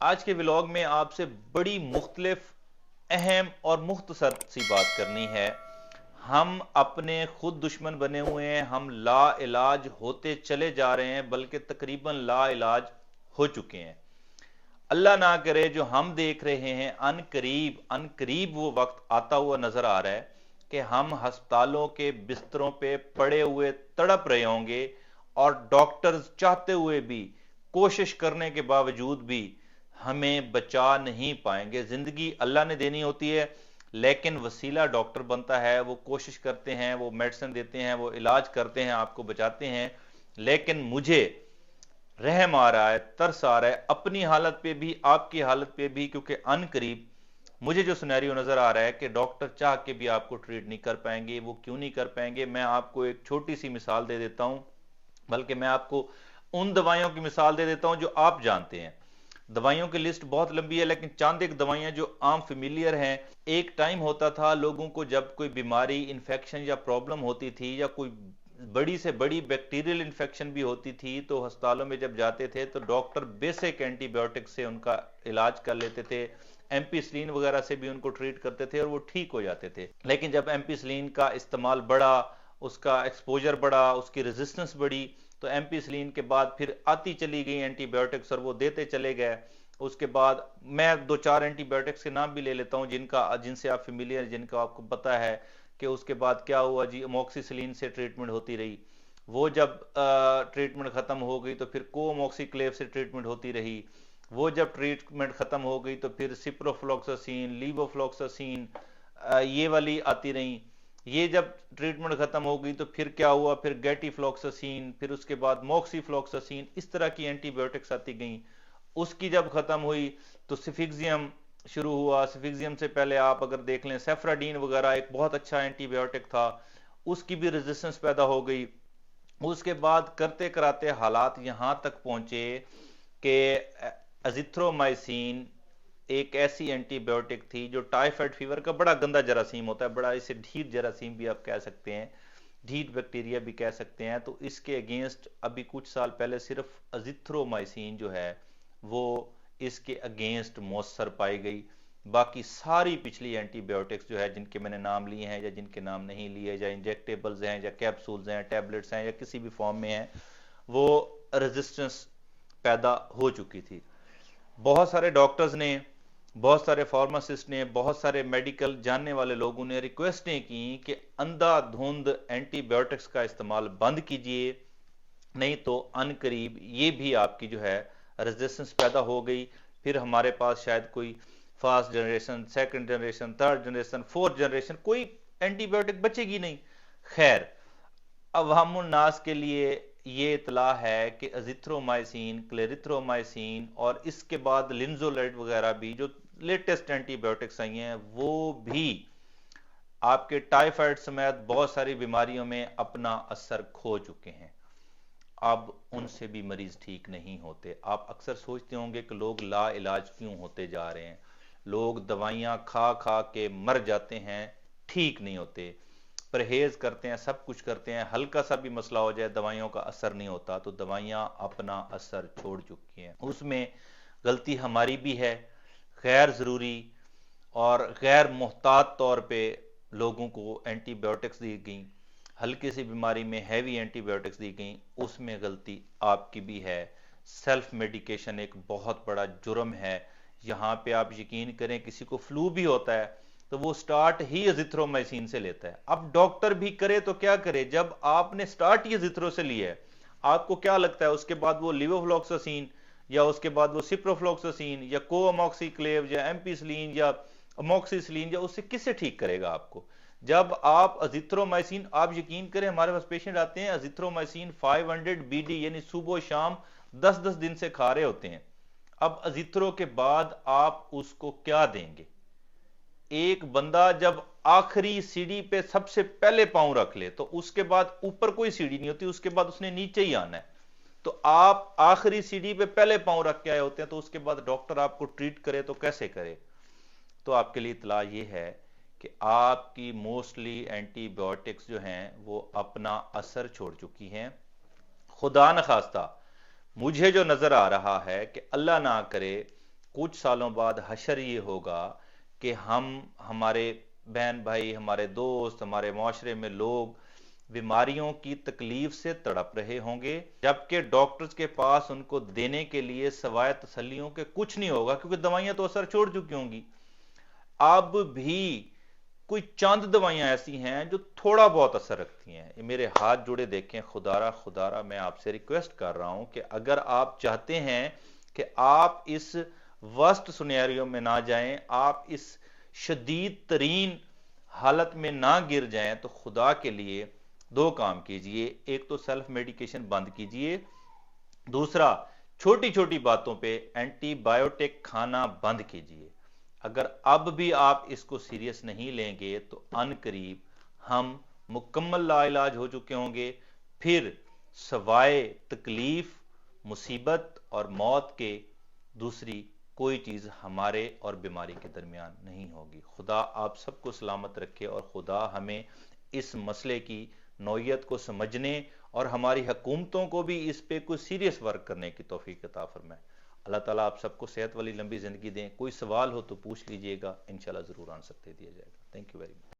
आज के व्लॉग में आपसे बड़ी मुख्तलिफ अहम और मुख्तसर सी बात करनी है। हम अपने खुद दुश्मन बने हुए हैं, हम ला इलाज होते चले जा रहे हैं, बल्कि तकरीबन ला इलाज हो चुके हैं। अल्लाह ना करे जो हम देख रहे हैं, अनकरीब वो वक्त आता हुआ नजर आ रहा है कि हम अस्पतालों के बिस्तरों पे पड़े हुए तड़प रहे होंगे और डॉक्टर्स चाहते हुए भी, कोशिश करने के बावजूद भी हमें बचा नहीं पाएंगे। जिंदगी अल्लाह ने देनी होती है, लेकिन वसीला डॉक्टर बनता है। वो कोशिश करते हैं, वो मेडिसिन देते हैं, वो इलाज करते हैं, आपको बचाते हैं। लेकिन मुझे रहम आ रहा है, तरस आ रहा है अपनी हालत पे भी, आपकी हालत पे भी, क्योंकि अनकरीब मुझे जो सिनेरियो नजर आ रहा है कि डॉक्टर चाह के भी आपको ट्रीट नहीं कर पाएंगे। वो क्यों नहीं कर पाएंगे? मैं आपको एक छोटी सी मिसाल दे देता हूं, बल्कि मैं आपको उन दवाइयों की मिसाल दे देता हूं जो आप जानते हैं। दवाइयों की लिस्ट बहुत लंबी है, लेकिन चंद एक दवाइयां जो आम फेमिलियर हैं। एक टाइम होता था लोगों को जब कोई बीमारी, इन्फेक्शन या प्रॉब्लम होती थी, या कोई बड़ी से बड़ी बैक्टीरियल इन्फेक्शन भी होती थी, तो अस्पतालों में जब जाते थे तो डॉक्टर बेसिक एंटीबायोटिक से उनका इलाज कर लेते थे। एम्पीसिलिन वगैरह से भी उनको ट्रीट करते थे और वो ठीक हो जाते थे। लेकिन जब एम्पीसिलिन का इस्तेमाल बढ़ा, उसका एक्सपोजर बढ़ा, उसकी रेजिस्टेंस बढ़ी, तो एम्पीसिलिन के बाद फिर आती चली गई एंटीबायोटिक्स और वो देते चले गए। उसके बाद मैं दो चार एंटीबायोटिक्स के नाम भी ले लेता हूं जिनसे आप फेमिलियर, जिनका आपको पता है कि उसके बाद क्या हुआ जी। अमोक्सिसिलिन से ट्रीटमेंट होती रही, वो जब ट्रीटमेंट खत्म हो गई तो फिर कोमोक्सिक्लेव से ट्रीटमेंट होती रही। वो जब ट्रीटमेंट खत्म हो गई तो फिर सिप्रोफ्लॉक्सासिन, लीवोफ्लॉक्सासिन, ये वाली आती रही। ये जब ट्रीटमेंट खत्म हो गई तो फिर क्या हुआ, फिर गेटिफ्लॉक्सासिन, फिर उसके बाद मोक्सीफ्लॉक्सासिन, इस तरह की एंटीबायोटिक्स आती गई। उसकी जब खत्म हुई तो सिफिक्सियम शुरू हुआ। सिफिक्सियम से पहले आप अगर देख लें, सेफ्राडीन वगैरह एक बहुत अच्छा एंटीबायोटिक था, उसकी भी रेजिस्टेंस पैदा हो गई। उसके बाद करते कराते हालात यहां तक पहुंचे कि अजिथ्रोमाइसिन एक ऐसी एंटीबायोटिक थी जो टाइफाइड फीवर का बड़ा गंदा जरासीम होता है, बड़ा इसे ढीठ जरासीम भी आप कह सकते हैं, ढीठ बैक्टीरिया भी कह सकते हैं। तो इसके अगेंस्ट अभी कुछ साल पहले सिर्फ अजिथ्रोमाइसिन जो है वो इसके अगेंस्ट मौसर पाई गई। बाकी सारी पिछली एंटीबायोटिक्स जो है, जिनके मैंने नाम लिए हैं या जिनके नाम नहीं लिए, या इंजेक्टेबल्स हैं या कैप्सूल्स हैं, टैबलेट्स हैं, या किसी भी फॉर्म में हैं, वो रेजिस्टेंस पैदा हो चुकी थी। बहुत सारे डॉक्टर्स ने, बहुत सारे फार्मासिस्ट ने, बहुत सारे मेडिकल जानने वाले लोगों ने रिक्वेस्टें की कि अंधाधुंध एंटीबायोटिक्स का इस्तेमाल बंद कीजिए, नहीं तो अनकरीब ये भी आपकी जो है रेजिस्टेंस पैदा हो गई। फिर हमारे पास शायद कोई first generation, second generation, third generation, fourth generation कोई एंटीबायोटिक बचेगी नहीं। खैर, अवामुन नास के लिए ये इतला है कि अजिथ्रोमाइसिन, क्लेरिथ्रोमाइसिन और इसके बाद लिंजोलेड वगैरह भी जो लेटेस्ट एंटीबायोटिक्स आई हैं, वो भी आपके टाइफाइड समेत बहुत सारी बीमारियों में अपना असर खो चुके हैं। अब उनसे भी मरीज ठीक नहीं होते। आप अक्सर सोचते होंगे कि लोग ला इलाज क्यों होते जा रहे हैं। लोग दवाइयां खा खा के मर जाते हैं, ठीक नहीं होते। परहेज करते हैं, सब कुछ करते हैं, हल्का सा भी मसला हो जाए दवाइयों का असर नहीं होता, तो दवाइयां अपना असर छोड़ चुकी हैं। उसमें गलती हमारी भी है। गैर ज़रूरी और गैर मुहतात तौर पे लोगों को एंटीबायोटिक्स दी गई, हल्की सी बीमारी में हैवी एंटीबायोटिक्स दी गई, उसमें गलती आपकी भी है। सेल्फ मेडिकेशन एक बहुत बड़ा जुर्म है। यहाँ पे आप यकीन करें, किसी को फ्लू भी होता है तो वो स्टार्ट ही अजिथ्रोमाइसिन से लेता है। अब डॉक्टर भी करे तो क्या करे, जब आपने स्टार्ट ही अजिथ्रो से लिया है, आपको क्या लगता है उसके बाद वो लिवोफ्लॉक्सासिन या उसके बाद वो सिप्रोफ्लॉक्सासिन या कोअमोक्सिक्लेव या एम्पीसिलिन या अमोक्सिसिलिन या उससे किससे ठीक करेगा आपको? जब आप अजिथ्रोमाइसिन, आप यकीन करें हमारे पास पेशेंट आते हैं अजिथ्रोमाइसिन 500 बीडी यानी सुबह शाम 10-10 दिन से खा रहे होते हैं। अब अजिथ्रो के बाद आप उसको क्या देंगे? एक बंदा जब आखिरी सीढ़ी पे सबसे पहले पांव रख ले तो उसके बाद ऊपर कोई सीढ़ी नहीं होती, उसके बाद उसने नीचे ही आना है। तो आप आखिरी सीढ़ी पे पहले पांव रख के आए होते हैं, तो उसके बाद डॉक्टर आपको ट्रीट करे तो कैसे करे? तो आपके लिए इतला ये है कि आपकी मोस्टली एंटीबायोटिक्स जो हैं वो अपना असर छोड़ चुकी हैं। खुदा न खास्ता मुझे जो नजर आ रहा है कि अल्लाह ना करे कुछ सालों बाद हशर ये होगा कि हम, हमारे बहन भाई, हमारे दोस्त, हमारे माशरे में लोग बीमारियों की तकलीफ से तड़प रहे होंगे, जबकि डॉक्टर्स के पास उनको देने के लिए सवाए तसल्लियों के कुछ नहीं होगा, क्योंकि दवाइयां तो असर छोड़ चुकी होंगी। अब भी कोई चंद दवाइयां ऐसी हैं जो थोड़ा बहुत असर रखती हैं। ये मेरे हाथ जुड़े देखें, खुदारा खुदारा मैं आपसे रिक्वेस्ट कर रहा हूं कि अगर आप चाहते हैं कि आप इस वर्स्ट सिनेरियो में ना जाएं, आप इस शदीद तरीन हालत में ना गिर जाएं, तो खुदा के लिए दो काम कीजिए। एक तो सेल्फ मेडिकेशन बंद कीजिए, दूसरा छोटी छोटी बातों पे एंटीबायोटिक खाना बंद कीजिए। अगर अब भी आप इसको सीरियस नहीं लेंगे तो अनकरीब हम मुकम्मल लाइलाज हो चुके होंगे, फिर सवाए तकलीफ, मुसीबत और मौत के दूसरी कोई चीज हमारे और बीमारी के दरमियान नहीं होगी। खुदा आप सबको सलामत रखे और खुदा हमें इस मसले की नौयत को समझने और हमारी हुकूमतों को भी इस पे कुछ सीरियस वर्क करने की तौफीक अता फरमाए। अल्लाह ताला आप सबको सेहत वाली लंबी जिंदगी दें। कोई सवाल हो तो पूछ लीजिएगा, इंशाल्लाह जरूर आंसर दे दिया जाएगा। Thank you very much.